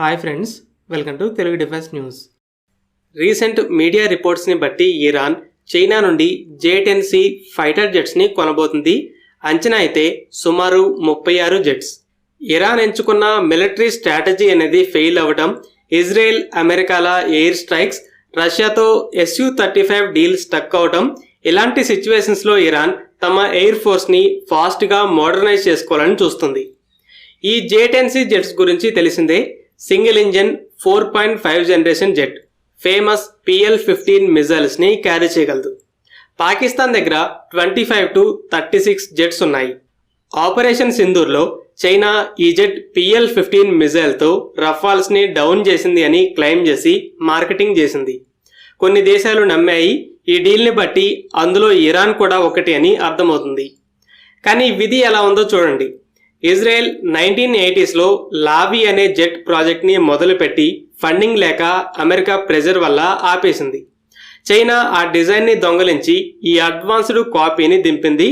Hi friends, welcome to Telugu defence news. Recent media రిపోర్ట్స్ని బట్టి Iran China నుండి J-10C fighter జెట్స్ని కొనబోతుంది. అంచనా అయితే సుమారు 36 జెట్స్. ఇరాన్ ఎంచుకున్న మిలిటరీ స్ట్రాటజీ అనేది ఫెయిల్ అవ్వడం, ఇజ్రాయెల్ అమెరికాల ఎయిర్ స్ట్రైక్స్, రష్యాతో Su-35 డీల్ స్టక్ అవడం, ఇలాంటి సిచ్యువేషన్స్లో ఇరాన్ తమ ఎయిర్ ఫోర్స్ని ఫాస్ట్గా మోడర్నైజ్ చేసుకోవాలని చూస్తుంది. ఈ J-10C జెట్స్ గురించి తెలిసిందే. Single engine 4.5 generation jet famous PL-15 మిజైల్స్ని క్యారీ చేయగలదు. పాకిస్తాన్ దగ్గర 25 to 36 జెట్స్ ఉన్నాయి. ఆపరేషన్ సింధూర్లో చైనా ఈ జెట్ PL-15 మిజైల్తో రఫాల్స్ని డౌన్ చేసింది అని క్లెయిమ్ చేసి మార్కెటింగ్ చేసింది. కొన్ని దేశాలు నమ్మాయి. ఈ డీల్ని బట్టి అందులో ఇరాన్ కూడా ఒకటి అని అర్థమవుతుంది. కానీ విధి ఎలా ఉందో చూడండి. ఇజ్రాయెల్ 1980sలో లావీ అనే జెట్ ప్రాజెక్ట్ని మొదలుపెట్టి ఫండింగ్ లేక అమెరికా ప్రెజర్ వల్ల ఆపేసింది. చైనా ఆ డిజైన్ని దొంగలించి ఈ అడ్వాన్స్డ్ కాపీని దింపింది.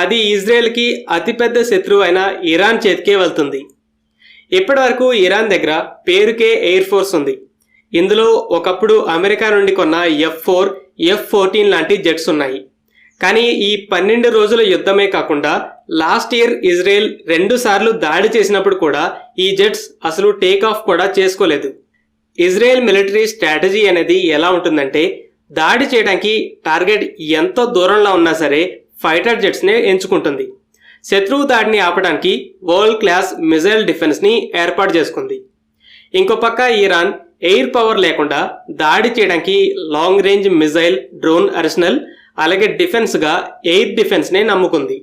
అది ఇజ్రాయెల్కి అతిపెద్ద శత్రువు అయిన ఇరాన్ చేతికే వెళ్తుంది. ఇప్పటి వరకు ఇరాన్ దగ్గర పేరుకే ఎయిర్ ఫోర్స్ ఉంది. ఇందులో ఒకప్పుడు అమెరికా నుండి కొన్న F-4, F-14 లాంటి జెట్స్ ఉన్నాయి. కానీ ఈ 12 రోజుల యుద్ధమే కాకుండా లాస్ట్ ఇయర్ ఇజ్రాయెల్ 2 సార్లు దాడి చేసినప్పుడు కూడా ఈ జెట్స్ అసలు టేక్ ఆఫ్ కూడా చేసుకోలేదు. ఇజ్రాయెల్ మిలిటరీ స్ట్రాటజీ అనేది ఎలా ఉంటుందంటే, దాడి చేయడానికి టార్గెట్ ఎంతో దూరంలో ఉన్నా సరే ఫైటర్ జెట్స్నే ఎంచుకుంటుంది. శత్రువు దాడిని ఆపడానికి వరల్డ్ క్లాస్ మిజైల్ డిఫెన్స్ని ఏర్పాటు చేసుకుంది. ఇంకో పక్క ఇరాన్ ఎయిర్ పవర్ లేకుండా దాడి చేయడానికి long range missile, drone Arsenal, అలాగే డిఫెన్స్గా ఎయిర్ డిఫెన్స్నే నమ్ముకుంది.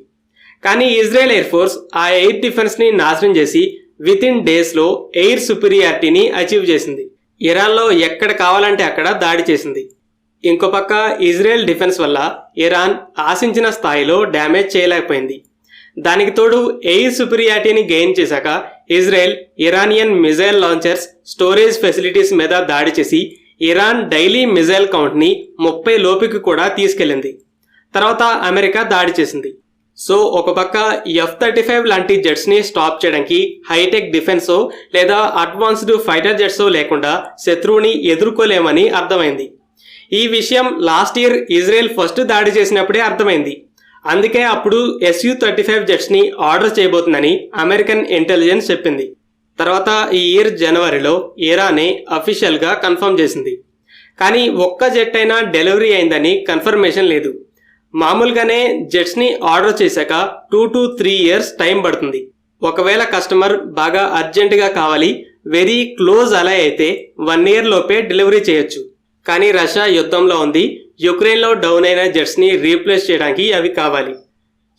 కానీ ఇజ్రాయెల్ ఎయిర్ ఫోర్స్ ఆ ఎయిర్ డిఫెన్స్ని నాశనం చేసి వితిన్ డేస్లో ఎయిర్ సుపీరియారిటీని అచీవ్ చేసింది. ఇరాన్లో ఎక్కడ కావాలంటే అక్కడ దాడి చేసింది. ఇంకో పక్క ఇజ్రాయెల్ డిఫెన్స్ వల్ల ఇరాన్ ఆశించిన స్థాయిలో డ్యామేజ్ చేయలేకపోయింది. దానికి తోడు ఎయిర్ సుపీరియారిటీని గెయిన్ చేశాక Israel Iranian missile launchers, storage facilities మీద దాడి చేసి ఇరాన్ డైలీ మిజైల్ కౌంట్ని 30 లోపుకి కూడా తీసుకెళ్లింది. తర్వాత అమెరికా దాడి చేసింది. సో ఒక పక్క F-35 లాంటి జెట్స్ని స్టాప్ చేయడానికి హైటెక్ డిఫెన్సో లేదా అడ్వాన్స్డ్ ఫైటర్ జెట్సో లేకుండా శత్రువుని ఎదుర్కోలేమని అర్థమైంది. ఈ విషయం లాస్ట్ ఇయర్ ఇజ్రాయెల్ ఫస్ట్ దాడి చేసినప్పుడే అర్థమైంది. అందుకే అప్పుడు Su-35 జెట్స్ని ఆర్డర్ చేయబోతుందని అమెరికన్ ఇంటెలిజెన్స్ చెప్పింది. తర్వాత ఈ ఇయర్ జనవరిలో ఇరానే అఫీషియల్గా కన్ఫర్మ్ చేసింది. కానీ ఒక్క జెట్ అయినా డెలివరీ అయిందని కన్ఫర్మేషన్ లేదు. మామూలుగానే జెట్స్ని ఆర్డర్ చేశాక 2 to 3 years టైం పడుతుంది. ఒకవేళ కస్టమర్ బాగా అర్జెంటుగా కావాలి, వెరీ క్లోజ్ అలా అయితే 1 year లోపే డెలివరీ చేయొచ్చు. కానీ రష్యా యుద్ధంలో ఉంది. యుక్రెయిన్లో డౌన్ అయిన జెట్స్ని రీప్లేస్ చేయడానికి అవి కావాలి.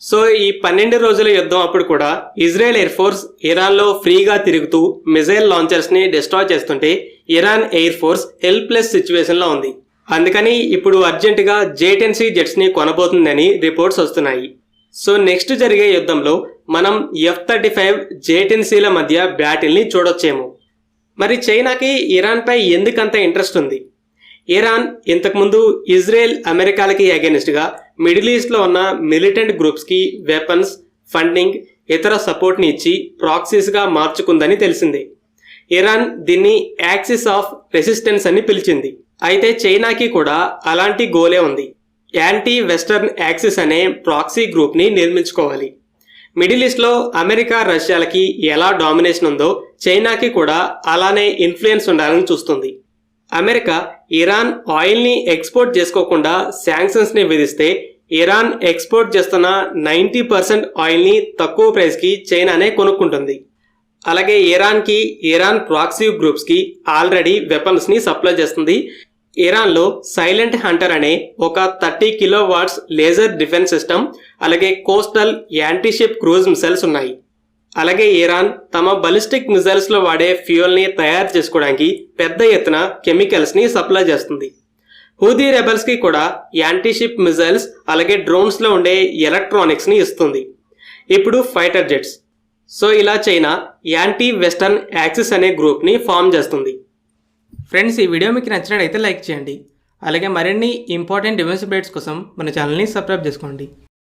సో ఈ 12 రోజుల యుద్ధం అప్పుడు కూడా ఇజ్రాయెల్ ఎయిర్ ఫోర్స్ ఇరాన్లో ఫ్రీగా తిరుగుతూ మిజైల్ లాంచర్స్ని డిస్ట్రాయ్ చేస్తుంటే ఇరాన్ ఎయిర్ ఫోర్స్ హెల్ప్లెస్ సిచ్యువేషన్లో ఉంది. అందుకని ఇప్పుడు అర్జెంటుగా J-10C జెట్స్ని కొనబోతుందని రిపోర్ట్స్ వస్తున్నాయి. సో నెక్స్ట్ జరిగే యుద్ధంలో మనం F-35, J-10Cల మధ్య బ్యాటిల్ని చూడొచ్చేమో. మరి చైనాకి ఇరాన్పై ఎందుకంత ఇంట్రెస్ట్ ఉంది? ఇరాన్ ఇంతకుముందు ఇజ్రాయెల్ అమెరికాలకి అగెనిస్ట్గా మిడిల్ ఈస్ట్లో ఉన్న మిలిటెంట్ గ్రూప్స్కి వెపన్స్, ఫండింగ్, ఇతర సపోర్ట్ని ఇచ్చి ప్రాక్సీస్గా మార్చుకుందని తెలిసిందే. ఇరాన్ దీన్ని యాక్సిస్ ఆఫ్ రెసిస్టెన్స్ అని పిలిచింది. అయితే చైనాకి కూడా అలాంటి గోలే ఉంది. యాంటీ వెస్టర్న్ యాక్సిస్ అనే ప్రాక్సీ గ్రూప్ని నిర్మించుకోవాలి. మిడిల్ ఈస్ట్లో అమెరికా, రష్యాలకి ఎలా డామినేషన్ ఉందో చైనాకి కూడా అలానే ఇన్ఫ్లుయెన్స్ ఉండాలని చూస్తుంది. అమెరికా ఇరాన్ ఆయిల్ని ఎక్స్పోర్ట్ చేసుకోకుండా శాంక్షన్స్ని విధిస్తే ఇరాన్ ఎక్స్పోర్ట్ చేస్తున్న 90% ఆయిల్ని తక్కువ ప్రైస్కి చైనానే కొనుక్కుంటుంది. అలాగే ఇరాన్ ప్రాక్సీ గ్రూప్స్కి ఆల్రెడీ వెపన్స్ని సప్లై చేస్తుంది. ఇరాన్లో సైలెంట్ హంటర్ అనే ఒక 30 kilowatts లేజర్ డిఫెన్స్ సిస్టమ్, అలాగే కోస్టల్ యాంటీషిప్ క్రూజ్ మిసైల్స్ ఉన్నాయి. అలాగే ఇరాన్ తమ బలిస్టిక్ మిజైల్స్లో వాడే ఫ్యూయల్ని తయారు చేసుకోవడానికి పెద్ద ఎత్తున కెమికల్స్ని సప్లై చేస్తుంది. హూదీ రెబల్స్కి కూడా యాంటీషిప్ మిజైల్స్, అలాగే డ్రోన్స్లో ఉండే ఎలక్ట్రానిక్స్ని ఇస్తుంది. ఇప్పుడు ఫైటర్ జెట్స్. సో ఇలా చైనా యాంటీ వెస్టర్న్ యాక్సిస్ అనే గ్రూప్ని ఫామ్ చేస్తుంది. ఫ్రెండ్స్, ఈ వీడియో మీకు నచ్చినట్లయితే లైక్ చేయండి. అలాగే మరిన్ని ఇంపార్టెంట్ డిఫెన్స్ అప్డేట్స్ కోసం మన ఛానల్ని సబ్స్క్రైబ్ చేసుకోండి.